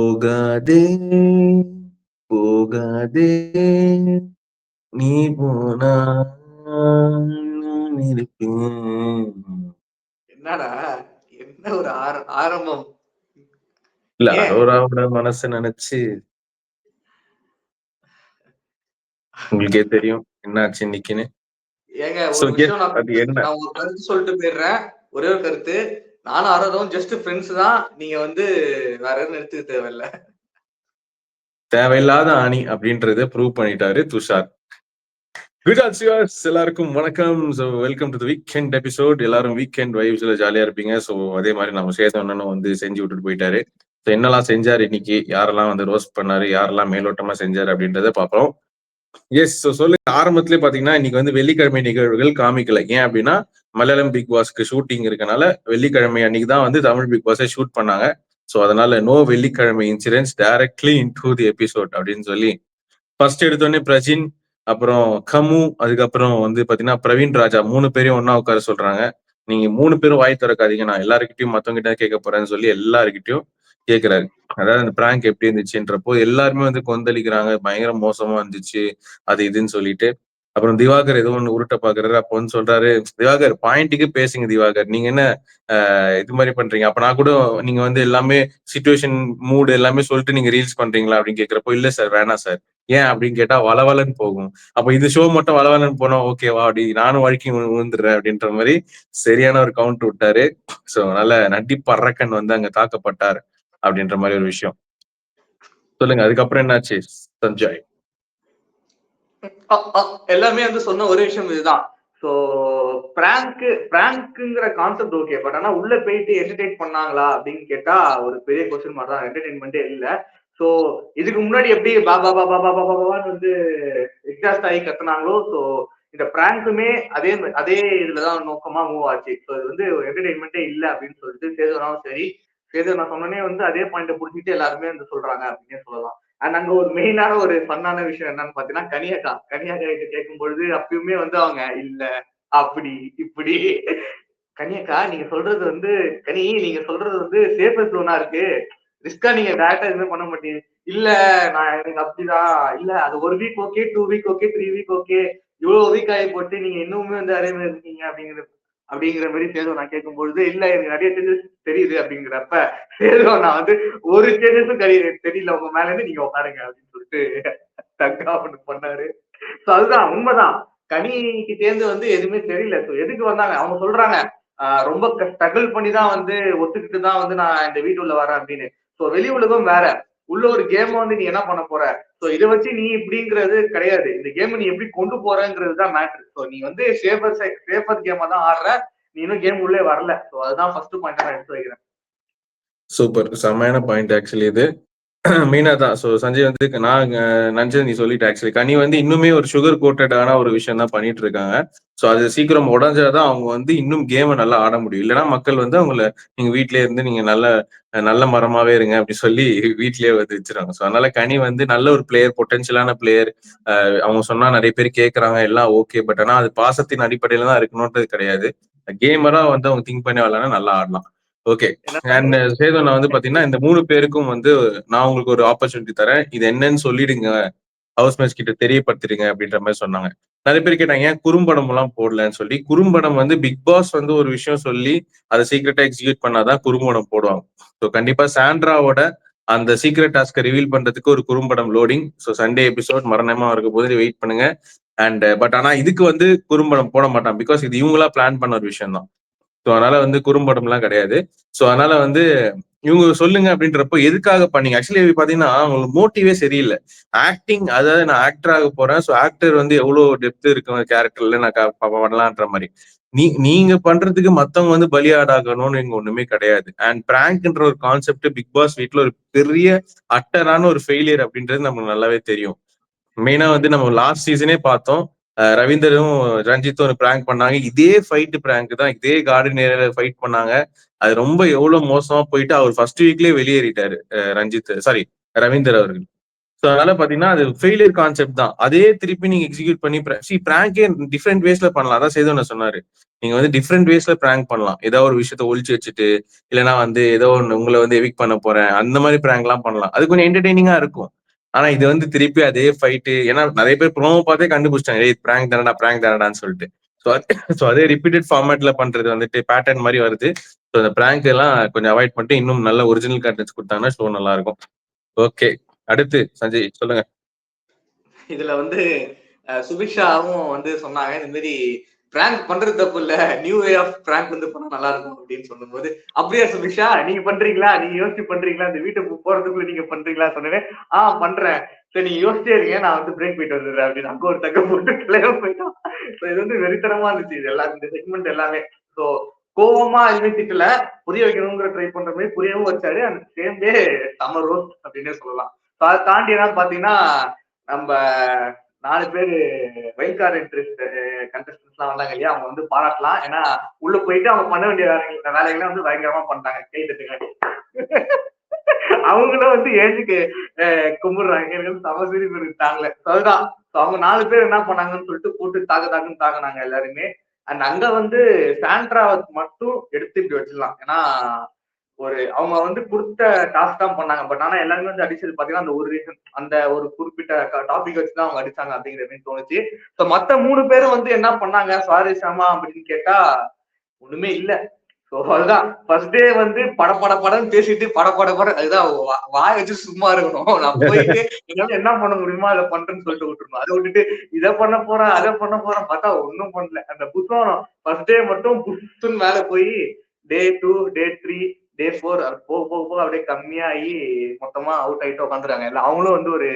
போகாதே போகாதே நீ போனா நான் இருப்பேன். என்னடா என்ன ஒரு ஆரம்பம். இல்ல ஏன் அரோராவோட மனச நினைச்சு உங்களுக்கே தெரியும் என்ன ஆச்சு இன்னைக்குன்னு. ஏங்க சோ ஒரு எஸ் விஷயம் அது என்ன நான் ஒரு கருத்து சொல்லிட்டு போயிடுறேன். ஒரே ஒரு கருத்து. நானும் ஆரோரும் ஜஸ்ட் ஃப்ரெண்ட்ஸ் தான். நீங்க வந்து வேற எதுவும் எடுத்துக்க தேவையில்ல. தேவையில்லாத ஆணி அப்படின்றத ப்ரூவ் பண்ணிட்டாரு துஷார். குட் ஆட்சியர்ஸ் எல்லாருக்கும் வணக்கம். So welcome to the weekend episode. எல்லாரும் வீக்கெண்ட் வைப்ஸ்ல ஜாலியா இருப்பீங்க. ஸோ அதே மாதிரி நம்ம சேதவண்ணனும் வந்து செஞ்சு விட்டுட்டு போயிட்டாரு. ஸோ என்னெல்லாம் செஞ்சாரு இன்னைக்கு, யாரெல்லாம் வந்து ரோஸ்ட் பண்ணாரு, யாரெல்லாம் மேலோட்டமா செஞ்சாரு அப்படின்றத பார்ப்போம். எஸ் சொல்லுங்க. ஆரம்பத்திலே பாத்தீங்கன்னா இன்னைக்கு வந்து வெள்ளிக்கிழமை நிகழ்வுகள் காமிக்கல. ஏன் அப்படின்னா மலையாளம் பிக் பாஸ்க்கு ஷூட்டிங் இருக்கனால வெள்ளிக்கிழமை அன்னைக்கு தான் வந்து தமிழ் பிக் பாஸை ஷூட் பண்ணாங்க. ஸோ அதனால நோ வெள்ளிக்கிழமை incidents directly in to the episode அப்படின்னு சொல்லி ஃபர்ஸ்ட் எடுத்தோடனே பிரஜின், அப்புறம் கமு, அதுக்கப்புறம் வந்து பாத்தீங்கன்னா பிரவீன் ராஜா 3 பேரையும் ஒன்னா உட்கார சொல்றாங்க. நீங்க 3 பேரும் வாய் திறக்காதீங்க, நான் எல்லாருக்கிட்டையும் மத்தவங்க கிட்ட கேட்க போறேன்னு சொல்லி எல்லாருக்கிட்டையும் கேட்கிறாரு. அதாவது அந்த பிராங்க் எப்படி இருந்துச்சுன்றப்போ எல்லாருமே வந்து கொந்தளிக்கிறாங்க, பயங்கர மோசமா இருந்துச்சு அது இதுன்னு சொல்லிட்டு. அப்புறம் திவாகர் ஏதோ ஒண்ணு உருட்ட பாக்குறாரு. அப்போ வந்து சொல்றாரு, திவாகர் பாயிண்ட்டுக்கு பேசுங்க திவாகர், நீங்க என்ன இது மாதிரி பண்றீங்க? அப்ப நான் கூட நீங்க வந்து எல்லாமே சிச்சுவேஷன் மூடு எல்லாமே சொல்லிட்டு நீங்க ரீல்ஸ் பண்றீங்களா அப்படின்னு கேட்கிறப்போ, இல்ல சார் வேணாம் சார். ஏன் அப்படின்னு கேட்டா வளவலன்னு போகும். அப்ப இது ஷோ மட்டும் வளவலன்னு போனா ஓகேவா, அப்படி நானும் வழுக்கி விழுந்துடுறேன் அப்படின்ற மாதிரி சரியான ஒரு கவுண்ட் விட்டாரு. சோ அதனால நடிப்பு அரக்கன் வந்து அங்க தாக்கப்பட்டார் அப்படின்ற மாதிரி ஒரு விஷயம். சொல்லுங்க, அதுக்கப்புறம் என்னாச்சு சஞ்சய்? எல்லாமே வந்து சொன்ன ஒரே விஷயம் இதுதான். சோ பிராங்க்ங்கிற கான்செப்ட் ஓகே. பட் ஆனா உள்ள போயிட்டு என்டர்டெயின் பண்ணாங்களா அப்படின்னு கேட்டா ஒரு பெரிய கொஸ்டின் மார்க் தான். என்டர்டெயின்மெண்டே இல்ல. சோ இதுக்கு முன்னாடி எப்படி பாபா பாபா பாபா பாபான்னு வந்து எக்ஸாஸ்ட் ஆகி கத்துனாங்களோ, சோ இந்த பிராங்க்குமே அதே இதுலதான் நோக்கமா மூவ் ஆச்சு. சோ இது வந்து ஒரு என்டர்டெயின்மெண்டே இல்ல அப்படின்னு சொல்லிட்டு சேதுவனாவும் சரி, சேது நான் சொன்னனே வந்து அதே பாயிண்ட புடிச்சிட்டு எல்லாருமே வந்து சொல்றாங்க அப்படின்னே சொல்லலாம். அண்ட் அங்க ஒரு மெயினான ஒரு ஃபன்னான விஷயம் என்னன்னு பாத்தீங்கன்னா கனியக்கா கிட்ட கேட்கும் பொழுது அப்பயுமே வந்து அவங்க இல்ல அப்படி இப்படி கனியக்கா நீங்க சொல்றது வந்து நீங்க சொல்றது வந்து சேஃபர் ஜோனா இருக்கு, ரிஸ்கா நீங்க டேரக்டா எதுவுமே பண்ண மாட்டீங்க. இல்ல நான் எனக்கு அப்படிதான் இல்ல அது ஒரு week okay, 2 week okay, 3 week okay, இவ்வளவு வீக் ஆகி போட்டு நீங்க இன்னுமே வந்து அதே மாதிரி இருக்கீங்க அப்படிங்கிற மாதிரி சேது நான் கேட்கும்பொழுது இல்ல எனக்கு நிறைய சேஞ்சஸ் தெரியுது அப்படிங்கிறப்ப சேது நான் வந்து ஒரு சேஞ்சஸும் தெரியல உங்க மேல இருந்து நீங்க உட்காருங்க அப்படின்னு சொல்லிட்டு தங்கா ஒண்ணு பண்ணாரு. சோ அதுதான் உண்மைதான். கனிக்கு சேர்ந்து வந்து எதுவுமே தெரியல. சோ எதுக்கு வந்தாங்க அவங்க சொல்றாங்க ரொம்ப ஸ்ட்ரகிள் பண்ணி தான் வந்து ஒத்துக்கிட்டு தான் வந்து நான் இந்த வீட்டுள்ள வரேன் அப்படின்னு. சோ வெளி உலகம் வேற, உள்ள ஒரு கேம் வந்து நீ என்ன பண்ண போற, சோ இதை வச்சு நீ இப்படிங்கிறது கிடையாது. இந்த கேம் நீ எப்படி கொண்டு போறங்கிறது தான் மேட்ரு. சோ நீ வந்து சேஃபர் கேமா தான் ஆடுற, நீ இன்னும் கேம் உள்ளே வரல. சோ அதுதான் ஃபர்ஸ்ட் பாயிண்ட் நான் எடுத்து வைக்கிறேன். சூப்பர், செம்மையான பாயிண்ட் ஆக்சுவலி இது. மெயினா தான். ஸோ சஞ்சய் வந்து நான் நினைச்சது நீ சொல்லிட்டு ஆக்சுவலி கனி வந்து இன்னுமே ஒரு சுகர் கோட்டடான ஒரு விஷயம் தான் பண்ணிட்டு இருக்காங்க. ஸோ அது சீக்கிரம் உடஞ்சாதான் அவங்க வந்து இன்னும் கேமை நல்லா ஆட முடியும். இல்லைன்னா மக்கள் வந்து அவங்கள நீங்க வீட்லயே இருந்து நீங்க நல்ல மரமாவே இருங்க அப்படி சொல்லி வீட்லயே வந்து வச்சிருக்காங்க. ஸோ அதனால கனி வந்து நல்ல ஒரு பிளேயர், பொட்டன்ஷியலான பிளேயர். அவங்க சொன்னா நிறைய பேர் கேட்கறாங்க, எல்லாம் ஓகே. பட் ஆனா அது பாசத்தின் அடிப்படையில தான் இருக்கணும்ன்றது கிடையாது. கேமரா வந்து அவங்க திங்க் பண்ணி வரலன்னா நல்லா ஆடலாம். ஓகே. அண்ட் சேது நான் வந்து பாத்தீங்கன்னா இந்த 3 பேருக்கும் வந்து நான் உங்களுக்கு ஒரு ஆப்பர்ச்சுனிட்டி தரேன், இது என்னன்னு சொல்லிடுங்க, ஹவுஸ்மேட்ஸ் கிட்ட தெரியப்படுத்திடுங்க அப்படின்ற மாதிரி சொன்னாங்க. நிறைய பேர் கேட்டாங்க ஏன் குறும்படம் எல்லாம் போடலன்னு சொல்லி. குறும்படம் வந்து பிக் பாஸ் வந்து ஒரு விஷயம் சொல்லி அதை சீக்கிரட்டா எக்ஸிக்யூட் பண்ணாதான் குறும்படம் போடுவாங்க. ஸோ கண்டிப்பா சாண்ட்ராவோட அந்த சீக்ரெட் டாஸ்கை ரிவீல் பண்றதுக்கு ஒரு குறும்படம் லோடிங். ஸோ சண்டே எபிசோட் மரணமா இருக்க போது வெயிட் பண்ணுங்க. அண்ட் பட் ஆனா இதுக்கு வந்து குறும்படம் போட மாட்டான், பிகாஸ் இது இவங்களா பிளான் பண்ண ஒரு விஷயம் தான். ஸோ அதனால வந்து குறும்படம் எல்லாம் கிடையாது. ஸோ அதனால வந்து இவங்க சொல்லுங்க அப்படின்றப்போ எதுக்காக பண்ணீங்க? ஆக்சுவலி பாத்தீங்கன்னா அவங்களுக்கு மோட்டிவே சரியில்லை. ஆக்டிங், அதாவது நான் ஆக்டர் ஆக போறேன், ஸோ ஆக்டர் வந்து எவ்வளவு டெப்த் இருக்கு கேரக்டர்ல நான் பண்ணலான்ற மாதிரி. நீங்க பண்றதுக்கு மத்தவங்க வந்து பலியாடாகணும்னு இங்க ஒண்ணுமே கிடையாது. அண்ட் பிராங்க்ன்ற ஒரு கான்செப்ட் பிக் பாஸ் வீட்ல ஒரு பெரிய அட்டரான ஒரு ஃபெயிலியர் அப்படின்றது நமக்கு நல்லாவே தெரியும். மெயினா வந்து நம்ம லாஸ்ட் சீசனே பார்த்தோம். ரவீந்தரும் ரஞ்சித்தும் ஒரு பிராங்க் பண்ணாங்க. இதே ஃபைட் பிராங்க் தான், இதே கார்டன் ஏரியால ஃபைட் பண்ணாங்க. அது ரொம்ப எவ்வளவு மோசமா போயிட்டு அவர் ஃபர்ஸ்ட் வீக்லயே வெளியேறிட்டாரு. ரஞ்சித் சாரி ரவீந்தர் அவர்கள். சோ அதனால பாத்தீங்கன்னா அது ஃபெயிலியர் கான்செப்ட் தான். அதே திருப்பி நீங்க எக்ஸிக்யூட் பண்ணி பிராங்கே டிஃபரெண்ட் வேஸ்ல பண்ணலாம். அதான் சேதுவண்ண சொன்னாரு. நீங்க வந்து டிஃபரெண்ட் வேஸ்ல பிராங்க் பண்ணலாம். ஏதோ ஒரு விஷயத்த ஒளிச்சு வச்சுட்டு, இல்லன்னா வந்து ஏதோ ஒண்ணு உங்கள வந்து எவிக்ட் பண்ண போறேன். அந்த மாதிரி பிராங்க்லாம் பண்ணலாம். அது கொஞ்சம் என்டர்டெய்னிங்கா இருக்கும். ஆனா இது வந்து திருப்பி அதே ஃபைட்டு. ஏன்னா நெறைய பேர் ப்ரோமோ பார்த்தே கண்டுபிடிச்சிட்டாங்க. ஏய் பிராங்க் தானடா, பிராங்க் தானடான்னு சொல்லிட்டு. சோ அதே ரிப்பீட்டட் ஃபார்மேட்ல பண்றது வந்துட்டு பேட்டர்ன் மாதிரி வருது. சோ அந்த பிராங்க் எல்லாம் கொஞ்சம் அவாய்ட் பண்ணிட்டு இன்னும் நல்ல ஒரிஜினல் கண்டென்ட்ஸ் குடுத்தாங்கன்னா ஷோ நல்லா இருக்கும். ஓகே. அடுத்து சஞ்சய் சொல்லுங்க. இதுல வந்து சுபிக்ஷாவும் வந்து சொன்னாங்க இந்த மாதிரி பிராங்க் பண்றது தப்பு இல்ல, நியூ வே ஆஃப் பிராங்க் வந்து பண்ணா நல்லா இருக்கும் அப்படின்னு சொல்லும்போது, அப்படியா சுபிக்ஷா நீங்க பண்றீங்களா, நீங்க யோசிச்சு பண்றீங்களா, இந்த வீட்டுக்கு போறதுக்குள்ள நீங்க பண்றீங்களா சொன்னேன். பண்றேன், சரி நீங்க யோசிச்சே இருக்கீங்க, நான் வந்து பிரேக் போயிட்டு வந்துடுறேன் அப்படின்னு அங்க ஒரு தக்க போட்டு தலைவா போயிட்டான். இது வந்து வெறித்தனமா இருந்துச்சு இது எல்லாம், இந்த செக்மெண்ட் எல்லாமே. ஸோ கோவமா எதுவுமே திட்டல, புரிய வைக்கணுங்கிற ட்ரை பண்ற மாதிரி புரியவும் வச்சாரு. அந்த சேம் டே சம ரோஸ்ட் அப்படின்னே சொல்லலாம். அதை தாண்டி என்னன்னு பாத்தீங்கன்னா, நம்ம 4 பேரு வைல்ட் கார்டு இன்ட்ரெஸ்ட் கண்டஸ்டன்ஸ் எல்லாம் வந்தாங்க இல்லையா, அவங்க வந்து பாராட்டலாம். ஏன்னா உள்ள போயிட்டு அவங்க பண்ண வேண்டிய வேலைகளை வந்து பயங்கரமா பண்ணிட்டாங்க. கை தட்டுங்க. அவங்களும் வந்து ஏஜுக்கு கும்பிடுறாங்க. எனக்கு வந்து சமசரி தாங்கல. அதுதான் அவங்க 4 பேர் என்ன பண்ணாங்கன்னு சொல்லிட்டு போட்டு தாக்குன்னு தாக்குனாங்க எல்லாருமே. அண்ட் அங்க வந்து சாண்ட்ரா மட்டும் எடுத்து இப்படி வச்சிடலாம். ஏன்னா அவங்க வந்து கொடுத்த டாஸ்க் தான் பண்ணாங்க. பட் ஆனா எல்லாருமே வந்து அடிச்சது பாத்தீங்கன்னா அந்த ஒரு ரீசன், அந்த ஒரு குறிப்பிட்ட டாபிக் வச்சுதான் அவங்க அடிச்சாங்க அப்படிங்கிற மாதிரி தோணுச்சு. மத்த 3 பேரும் வந்து என்ன பண்ணாங்க சுவாரஸ்யமா அப்படின்னு கேட்டா ஒண்ணுமே இல்ல. அதுதான் ஃபர்ஸ்ட் டே வந்து படன்னு பேசிட்டு அதுதான் வாய வச்சு சும்மா இருக்கணும். நான் போயிட்டு என்னால என்ன பண்ண முடியுமோ அதை பண்றேன்னு சொல்லிட்டு விட்டுருணும். அதை விட்டுட்டு இதை பண்ண போறேன் அதை பண்ண போறேன் பார்த்தா ஒன்னும் பண்ணல. அந்த புத்தகம் ஃபர்ஸ்ட் டே மட்டும் புத்துன்னு மேல போய் டே 2 டே 3 டே 4 போக போக போக அப்படியே கம்மியாகி மொத்தமா அவுட் ஆயிட்டு உட்காந்துருக்காங்க. எல்லாம் அவங்களும் வந்து ஒரு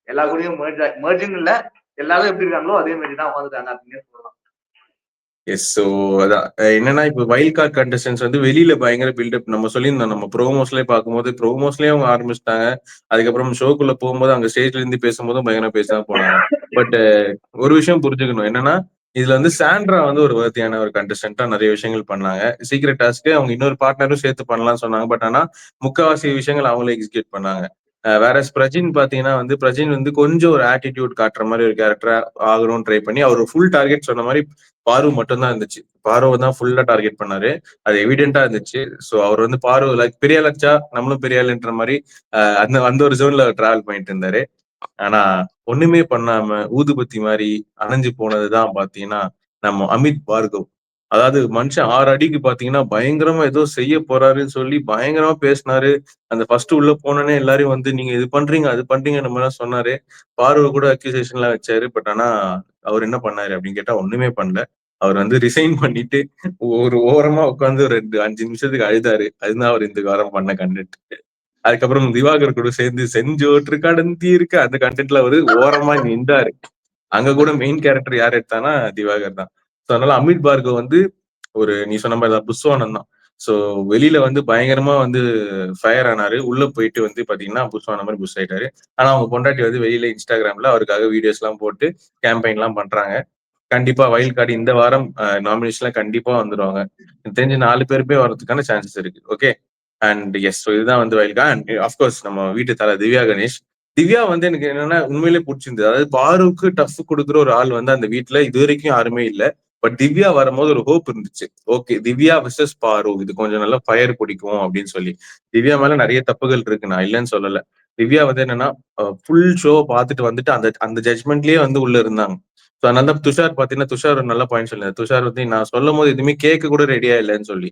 எல்லா கூடயும் மெர்ஜின் இல்ல, எல்லாரும் எப்படி இருக்காங்களோ அதே மாதிரி தான் உட்காந்துருக்காங்க அப்படின்னு சொல்லலாம். எஸ். ஸோ அதான் என்னன்னா இப்போ வைல்ட் கார்டு கண்டஸ்டன்ஸ் வந்து வெளியில பயங்கர பில்டப் நம்ம சொல்லியிருந்தோம். நம்ம ப்ரோமோஸ்லேயே பார்க்கும்போது ப்ரோமோஸ்லேயே அவங்க ஆரம்பிச்சிட்டாங்க. அதுக்கப்புறம் ஷோக்குள்ள போகும்போது அங்க ஸ்டேஜ்ல இருந்து பேசும்போதும் பயங்கர பேச போனாங்க. பட் ஒரு விஷயம் புரிஞ்சுக்கணும் என்னன்னா, இதுல வந்து சாண்ட்ரா வந்து ஒரு வர்த்தியான ஒரு கண்டஸ்டன்டா நிறைய விஷயங்கள் பண்ணாங்க. சீக்ரெட் டாஸ்க்கு அவங்க இன்னொரு பார்ட்னரும் சேர்த்து பண்ணலாம்னு சொன்னாங்க. பட் ஆனா முக்காவாசி விஷயங்கள் அவங்களே எக்ஸிக்யூட் பண்ணாங்க. வேற பிரஜின் பாத்தீங்கன்னா வந்து பிரஜின் வந்து கொஞ்சம் ஒரு ஆட்டிடியூட் காட்டுற மாதிரி ஒரு கேரக்டரா ஆகணும்னு ட்ரை பண்ணி அவர் ஃபுல் டார்கெட் சொன்ன மாதிரி பாரு மட்டும் தான் இருந்துச்சு. பாருவை தான் ஃபுல்லா டார்கெட் பண்ணாரு. அது எவிடென்டா இருந்துச்சு. சோ அவர் வந்து பாரு லைக் பெரிய லட்சா நம்மளும் பெரிய ஆளுன்ற மாதிரி அந்த அந்த ஒரு ஜோன்ல டிராவல் பண்ணிட்டு இருந்தாரு. ஆனா ஒண்ணுமே பண்ணாம ஊதுபத்தி மாதிரி அணைஞ்சு போனதுதான் பாத்தீங்கன்னா நம்ம அமித் பார்கவ். அதாவது மனுஷன் 6 அடிக்கு பாத்தீங்கன்னா பயங்கரமா ஏதோ செய்ய போறாருன்னு சொல்லி பயங்கரமா பேசினாரு. அந்த ஃபர்ஸ்ட் உள்ள போனோனே எல்லாரையும் வந்து நீங்க இது பண்றீங்க அது பண்றீங்க நம்ம எல்லாம் சொன்னாரு. பார்வை கூட அக்யூசேஷன் எல்லாம் வச்சாரு. பட் ஆனா அவர் என்ன பண்ணாரு அப்படின்னு கேட்டா ஒண்ணுமே பண்ணல. அவர் வந்து ரிசைன் பண்ணிட்டு ஒரு ஓரமா உட்காந்து ஒரு 5 நிமிஷத்துக்கு அழுதாரு. அதுதான் அவர் இந்த வாரம் பண்ண கண்டென்ட். அதுக்கப்புறம் திவாகர் கூட சேர்ந்து செஞ்சோற்று கடந்தி இருக்கு அந்த கண்டென்ட்ல அவரு ஓரமா நின்றாரு. அங்க கூட மெயின் கேரக்டர் யார் எடுத்தானா திவாகர் தான். சோ அதனால அமித் பார்கவ் வந்து ஒரு நீ சொன்ன மாதிரி தான் புஸ்வானம் தான். சோ வெளியில வந்து பயங்கரமா வந்து ஃபயர் ஆனாரு. உள்ள போயிட்டு வந்து பாத்தீங்கன்னா புஸ்வானம் மாதிரி புஷ் ஆயிட்டாரு. ஆனா அவங்க பொண்டாட்டி வந்து வெளியில இன்ஸ்டாகிராம்ல அவருக்காக வீடியோஸ் எல்லாம் போட்டு கேம்பெயின் எல்லாம் பண்றாங்க. கண்டிப்பா வைல்ட் கார்டு இந்த வாரம் நாமினேஷன்ல கண்டிப்பா வந்துருவாங்க. எனக்கு தெரிஞ்சு 4 பேருமே வரதுக்கான சான்சஸ் இருக்கு. ஓகே. அண்ட் எஸ் இதுதான் வந்து வைல்ட் கார்டு. அண்ட் அஃப்கோர்ஸ் நம்ம வீட்டு தலை திவ்யா கணேஷ். திவ்யா வந்து எனக்கு என்னன்னா உண்மையிலேயே பிடிச்சிருந்தது. அதாவது பாருக்கு டஃப் கொடுக்குற ஒரு ஆள் வந்து அந்த வீட்டுல இது வரைக்கும் யாருமே இல்ல. பட் திவ்யா வரும்போது ஒரு ஹோப் இருந்துச்சு. ஓகே திவ்யா விசஸ் பாரு இது கொஞ்சம் நல்லா ஃபயர் பிடிக்கும் அப்படின்னு சொல்லி. திவ்யா மேல நிறைய தப்புகள் இருக்கு, நான் இல்லைன்னு சொல்லல. திவ்யா வந்து என்னன்னா ஃபுல் ஷோ பார்த்துட்டு வந்துட்டு அந்த அந்த ஜட்மெண்ட்லயே வந்து உள்ள இருந்தாங்க. சோ அதனால தான் துஷார் பாத்தீங்கன்னா துஷார் ஒரு நல்ல பாயிண்ட் சொல்லுங்க. துஷார் வந்து நான் சொல்லும் போது எதுவுமே கேட்க கூட ரெடியா இல்லைன்னு சொல்லி.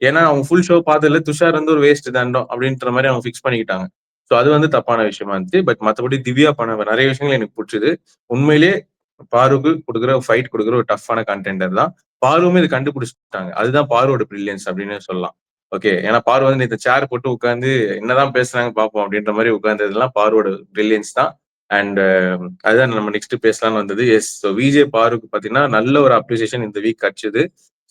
ஏன்னா அவங்க ஃபுல் ஷோ பார்த்ததுல துஷார் வந்து ஒரு வேஸ்ட் தாண்டோம் அப்படின்ற மாதிரி அவங்க ஃபிக்ஸ் பண்ணிக்கிட்டாங்க. சோ அது வந்து தப்பான விஷயமா இருந்துச்சு. பட் மத்தபடி திவ்யா பண்ண நிறைய விஷயங்கள் எனக்கு பிடிச்சது. உண்மையிலேயே பாருக்கு கொடுக்குற ஃபைட் கொடுக்குற ஒரு டஃப்பான கண்டெண்டர் தான். பாருவுமே இது கண்டுபிடிச்சிட்டாங்க. அதுதான் பாருவோட பிரில்லியன்ஸ் அப்படின்னு சொல்லலாம். ஓகே. ஏன்னா பாரு வந்து இந்த சேர் போட்டு உட்காந்து என்னதான் பேசுறாங்க பார்ப்போம் அப்படின்ற மாதிரி உட்கார்ந்ததெல்லாம் பாருவோட பிரில்லியன்ஸ் தான். அண்ட் அதுதான் நம்ம நெக்ஸ்ட் பேசலாம்னு வந்தது. எஸ் விஜே பாருக்கு பாத்தீங்கன்னா நல்ல ஒரு அப்ரிசியேஷன் இந்த வீக் கிடைச்சது.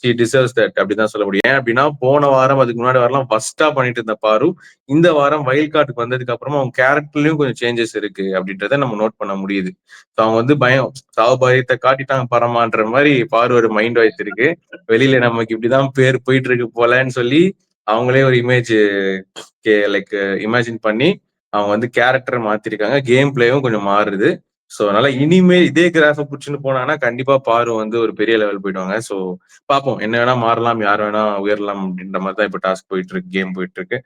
ஷி டிசர்வ்ஸ் தட் அப்படிதான் சொல்ல முடியும். ஏன் அப்படின்னா போன வாரம் அதுக்கு முன்னாடி வாரம் ஃபர்ஸ்டா பண்ணிட்டு இருந்த பாரு இந்த வாரம் வைல்ட் கார்டுக்கு வந்ததுக்கு அப்புறமா அவங்க கேரக்டர்லயும் கொஞ்சம் சேஞ்சஸ் இருக்கு அப்படின்றத நம்ம நோட் பண்ண முடியுது. அவங்க வந்து பயம் சாவுபாயத்தை காட்டிட்டாங்க பரமான்ற மாதிரி பாரு ஒரு மைண்ட் வாய்ஸ் இருக்கு. வெளியில நமக்கு இப்படிதான் பேர் போயிட்டு இருக்கு போலன்னு சொல்லி அவங்களே ஒரு இமேஜ் லைக் இமேஜின் பண்ணி அவங்க வந்து கேரக்டர் மாத்திருக்காங்க, கேம் பிளேவும் கொஞ்சம் மாறுது. ஸோ அதனால இனிமே இதே கிராஃப புடிச்சுன்னு போனாங்கன்னா கண்டிப்பா பாரு வந்து ஒரு பெரிய லெவல் போயிடுவாங்க. ஸோ பார்ப்போம். என்ன வேணா மாறலாம், யார் வேணா உயரலாம் அப்படின்ற மாதிரி தான் இப்ப டாஸ்க் போயிட்டு இருக்கு, கேம் போயிட்டு இருக்கு.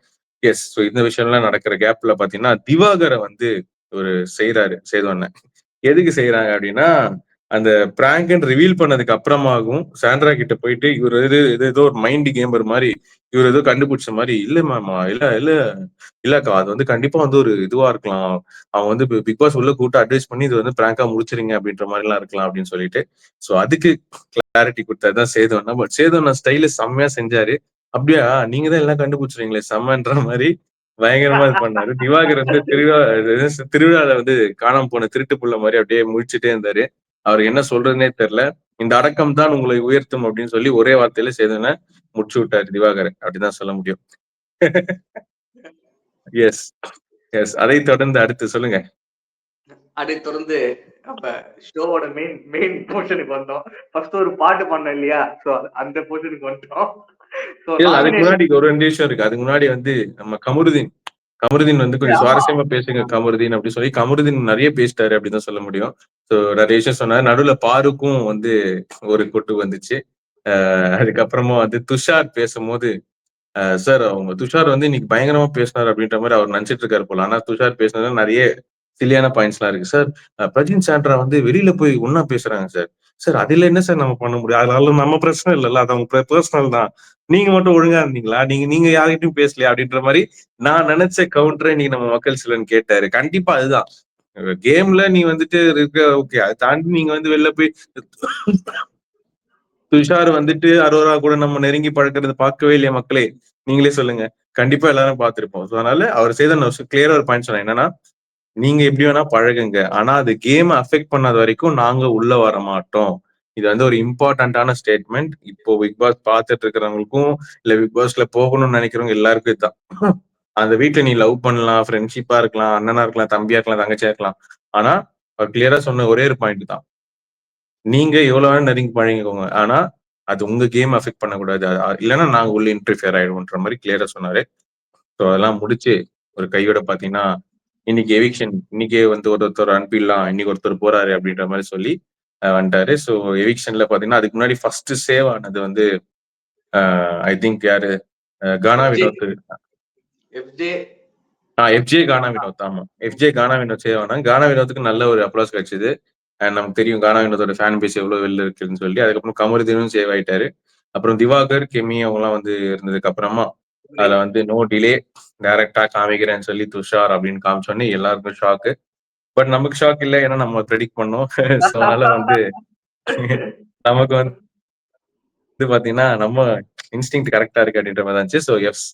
எஸ். ஸோ இந்த விஷயம்லாம் நடக்கிற கேப்ல பாத்தீங்கன்னா திவாகர வந்து ஒரு செய்றாரு சேது அண்ணன். எதுக்கு செய்றாங்க அப்படின்னா, அந்த பிராங்க்ன்னு ரிவீல் பண்ணதுக்கு அப்புறமாகவும் சாண்ட்ரா கிட்ட போயிட்டு இவர் இது ஏதோ ஒரு மைண்ட் கேமர் மாரி இவர் ஏதோ கண்டுபிடிச்ச மாரி, இல்ல மாமா, இல்ல இல்ல இல்லக்கா அது வந்து கண்டிப்பா வந்து ஒரு இதுவா இருக்கலாம். அவன் வந்து பிக் பாஸ் உள்ள கூப்பிட்டு அட்வைஸ் பண்ணி இது வந்து பிராங்கா முடிச்சிருங்க அப்படின்ற மாதிரிலாம் இருக்கலாம் அப்படின்னு சொல்லிட்டு. சோ அதுக்கு கிளாரிட்டி கொடுத்தது தான் சேது அண்ணா. பட் சேது அண்ணா ஸ்டைல செம்மையா செஞ்சாரு. அப்படியா நீங்க தான் எல்லாம் கண்டுபிடிச்சிருவீங்களே செம்மன்ற மாதிரி பயங்கரமா இது பண்ணாரு. திவாகர் வந்து திருவிழால வந்து காணாம போன திருட்டு புள்ள மாதிரி அப்படியே முழிச்சுட்டே இருந்தாரு. அவருக்கு என்ன சொல்றதுன்னே தெரியல. இந்த அடக்கம் தான் உங்களை உயர்த்தும் அப்படின்னு சொல்லி ஒரே வார்த்தையில சேதுன முடிச்சு விட்டாரு திவாகர். அப்படிதான் சொல்ல முடியும். எஸ். எஸ். அதை தொடர்ந்து அடுத்து சொல்லுங்க. அதை தொடர்ந்து நம்ம ஷோவோட மெயின் மெயின் போர்ஷனுக்கு வந்தோம். ஃபர்ஸ்ட் ஒரு பாட்டு பண்ணோம் இல்லையா? சோ அந்த போர்ஷனுக்கு வந்துட்டோம். சோ இல்ல அதுக்கு நாமினேஷன் முன்னாடி ஒரு 2 விஷயம் இருக்கு. அதுக்கு முன்னாடி வந்து நம்ம கமருதீன் கமருதீன் வந்து கொஞ்சம் ஆமா. சுவாரஸ்யமா பேசுங்க கமருதீன் அப்படி சொல்லி கமருதீன் நிறைய பேசிட்டாரு அப்படின்னு தான் சொல்ல முடியும். ஸோ நிறைய விஷயம் சொன்னாரு. நடுவுல பாருக்கும் வந்து ஒரு கொட்டு வந்துச்சு. அதுக்கப்புறமா வந்து துஷார் பேசும்போது சார் அவங்க துஷார் வந்து இன்னைக்கு பயங்கரமா பேசினார் அப்படின்ற மாதிரி அவர் நினைச்சிட்டு இருக்காரு போல. ஆனா துஷார் பேசினது நிறைய சில்லியான பாயிண்ட்ஸ் எல்லாம் இருக்கு சார். பிரஜின் சாண்ட்ரா வந்து வெளியில போய் ஒன்னா பேசுறாங்க சார். சார் அதுல என்ன சார் நம்ம பண்ண முடியும்? அதனால நம்ம பிரச்சனை இல்லைல்ல, அது அவங்க பர்சனல் தான். நீங்க மட்டும் ஒழுங்கா இருந்தீங்களா? நீங்க நீங்க யார்கிட்டயும் பேசலையா அப்படின்ற மாதிரி நான் நினைச்ச கவுண்டரை நீ நம்ம மக்கள் சிலன் கேட்டாரு. கண்டிப்பா அதுதான். கேம்ல நீ வந்துட்டு இருக்க ஓகே. அதை தாண்டி நீங்க வந்து வெளில போய் துஷார் வந்துட்டு அரோரா கூட நம்ம நெருங்கி பழக்கிறது பார்க்கவே இல்லையா மக்களே? நீங்களே சொல்லுங்க. கண்டிப்பா எல்லாரும் பார்த்திருப்போம். சோ அதனால அவர் செய்த கிளியரா ஒரு பாயிண்ட் சொன்னேன். என்னன்னா, நீங்க எப்படி வேணா பழகுங்க. ஆனா அது கேம அஃபெக்ட் பண்ணாத வரைக்கும் நாங்க உள்ள வரமாட்டோம். இது வந்து ஒரு இம்பார்ட்டன்டான ஸ்டேட்மெண்ட். இப்போ பிக் பாஸ் பார்த்துட்டு இருக்கிறவங்களுக்கும், இல்ல பிக் பாஸ்ல போகணும்னு நினைக்கிறவங்க எல்லாருக்கும் இதுதான். அந்த வீட்ல நீ லவ் பண்ணலாம், ஃப்ரெண்ட்ஷிப்பா இருக்கலாம், அண்ணனா இருக்கலாம், தம்பியா இருக்கலாம், தங்கச்சியா இருக்கலாம். ஆனா அவர் கிளியரா சொன்ன ஒரே ஒரு பாயிண்ட் தான். நீங்க எவ்வளவு வேணா நெருங்கி பழகிக்கோங்க. ஆனா, அது உங்க கேம் அஃபெக்ட் பண்ணக்கூடாது. இல்லன்னா நாங்க உள்ள இன்டர்ஃபியர் ஆயிடுவோன்ற மாரி கிளியரா சொன்னாரு. சோ அதெல்லாம் முடிச்சு ஒரு கையோட பாத்தீங்கன்னா, இன்னைக்கு எவிக்ஷன் இன்னைக்கே வந்து ஒருத்தர் அனுப்பிடலாம். இன்னைக்கு ஒருத்தர் போறாரு அப்படின்ற மாரி சொல்லி வந்துட்டாரு. சோ எவிக்ஷன்ல பாத்தீங்கன்னா, அதுக்கு முன்னாடி ஃபர்ஸ்ட் சேவ் ஆனது வந்து ஐ திங்க் யாரு கானா எஃப்ஜே வினோத். எஃப்ஜே எஃப்ஜே கானா வினோத். ஆமா. எஃப்ஜே கானா வினோத் சேவ் ஆனாங்க. கானா வினோத்துக்கு நல்ல ஒரு அப்ளாஸ் கிடைச்சது. நமக்கு தெரியும் கானா வினோத்தோட ஃபேன் பேஸ் எவ்வளவு வெளில இருக்குன்னு சொல்லி. அதுக்கப்புறம் கமருதீனும் சேவ் ஆயிட்டாரு. அப்புறம் திவாகர், கெமி அவங்கலாம் வந்து இருந்ததுக்கு அப்புறமா, அதுல வந்து நோ டிலே டைரக்ட்டா காமிக்கிறேன்னு சொல்லி துஷார் அப்படின்னு காமிச்சோனே எல்லாருக்கும் ஷாக்கு. பட் நமக்கு ஷாக் இல்ல. ஏன்னா நம்ம பிரெடிக்ட் பண்ணோம். சோ அதனால வந்து நமக்கு வந்து பாத்தீங்கன்னா, நம்ம இன்ஸ்டிங்க்ட் கரெக்ட்டா இருக்கு அப்படின்ற மாரி தான் இருந்துச்சு. சோ எஸ்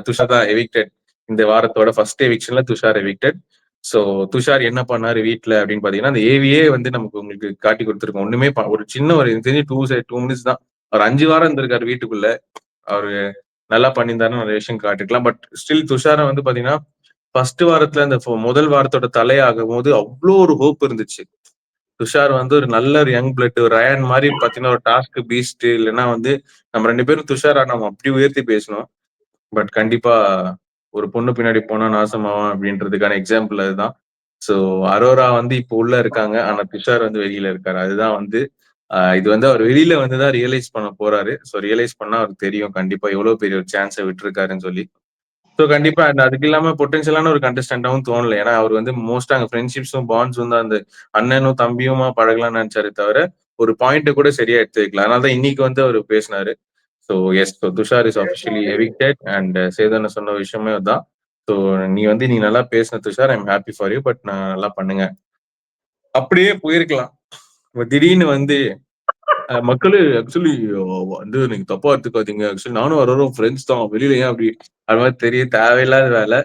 துஷார் தான் எவிக்டட். இந்த வாரத்தோட ஃபர்ஸ்ட் எவிக்ஷன்ல துஷார் எவிக்டட். சோ துஷார் என்ன பண்ணாரு வீட்ல அப்படின்னு பாத்தீங்கன்னா, அந்த ஏவியே வந்து நமக்கு உங்களுக்கு காட்டி குடுத்துருக்கும். ஒண்ணுமே ஒரு சின்ன ஒரு எனக்கு தெரிஞ்சு 2 மினிட்ஸ் தான். ஒரு 5 வாரம் இருந்திருக்காரு வீட்டுக்குள்ள. அவரு நல்லா பண்ணியிருந்தாருன்னு நெறைய விஷயம் காட்டிருக்கலாம். பட் ஸ்டில் துஷார வந்து பாத்தீங்கன்னா, ஃபர்ஸ்ட் வாரத்துல அந்த முதல் வாரத்தோட தலையாகும்போது அவ்ளோ ஒரு ஹோப் இருந்துச்சு. துஷார் வந்து ஒரு நல்ல ஒரு யங் பிளட் ரயான் மாரி பாத்தீங்கன்னா, ஒரு டாஸ்க் பீஸ்ட் இல்லன்னா வந்து நம்ம 2 பேரும் துஷாரா நம்ம அப்படி உயர்த்தி பேசினோம். பட் கண்டிப்பா ஒரு பொண்ணு பின்னாடி போனா நாசமாவான் அப்படின்றதுக்கான எக்ஸாம்பிள் அதுதான். சோ அரோரா வந்து இப்போ உள்ள இருக்காங்க. ஆனா துஷார் வந்து வெளியில இருக்காரு. அதுதான் வந்து இது வந்து அவர் வெளியில வந்து தான் ரியலைஸ் பண்ண போறாரு. சோ ரியலைஸ் பண்ணா அவருக்கு தெரியும் கண்டிப்பா எவ்வளவு பெரிய ஒரு சான்ஸ விட்டுருக்காருன்னு சொல்லி. சோ கண்டிப்பா அதுக்கு இல்லாம பொட்டன்ஷியலான ஒரு கண்டஸ்டன்டாவும் தோணல. ஏன்னா அவர் வந்து மோஸ்ட்டா அங்க ஃப்ரெண்ட்ஷிப்ஸும், பாண்ட்ஸும் தான் அந்த அண்ணனும் தம்பியுமா பழகலாம்னு நெனச்சாரே தவிர, ஒரு பாயிண்ட்ட கூட சரியா எடுத்து வைக்கல. அதனால தான் இன்னைக்கு வந்து அவரு பேசினாரு. So yes Tushar is officially evicted and Chetan சொன்ன விஷயமே அதான். ஸோ நீ நல்லா பேசின Tushar. I am happy for you. But நான் நல்லா பண்ணுங்க. அப்படியே போயிருக்கலாம். திடீர்னு வந்து மக்களே ஆக்சுவலி வந்து நீங்க தப்பா எடுத்துக்காதீங்க. ஆக்சுவலி நானும் அவரும் ஃப்ரெண்ட்ஸ் தான். வெளியில ஏன் அப்படி அது மாதிரி தெரியும் தேவையில்லாத வேலை.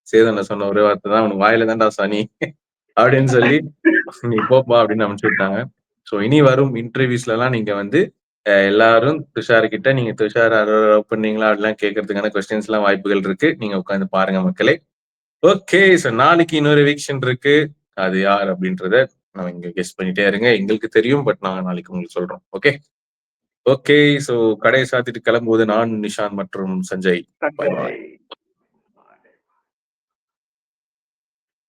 சேதன் சொன்ன ஒரே வார்த்தை தான் உனக்கு வாயில தான்டா சனி அப்படின்னு சொல்லி நீ போப்பா அப்படின்னு அனுப்பிச்சு விட்டாங்க. ஸோ இனி வரும் இன்டர்வியூஸ்ல எல்லாம் நீங்க வந்து எல்லாரும் துஷார் கிட்ட நீங்க துஷார் லவ் பண்ணீங்களா அப்படிலாம் கேட்கறதுக்கான கொஸ்டின்ஸ் எல்லாம் வாய்ப்புகள் இருக்கு. நீங்க உட்காந்து பாருங்க மக்களே. ஓகே. ஸோ நாளைக்கு இன்னொரு எவிக்ஷன் இருக்கு. அது யார் அப்படின்றத நம்ம இங்க கெஸ் பண்ணிட்டே இருங்க. எங்களுக்கு தெரியும். பட் நாங்க நாளைக்கு உங்களுக்கு சொல்றோம். ஓகே. ஓகே. ஸோ கடையை சாத்திட்டு கிளம்புவது நான் நிஷாந்த் மற்றும் சஞ்சய். Bye bye.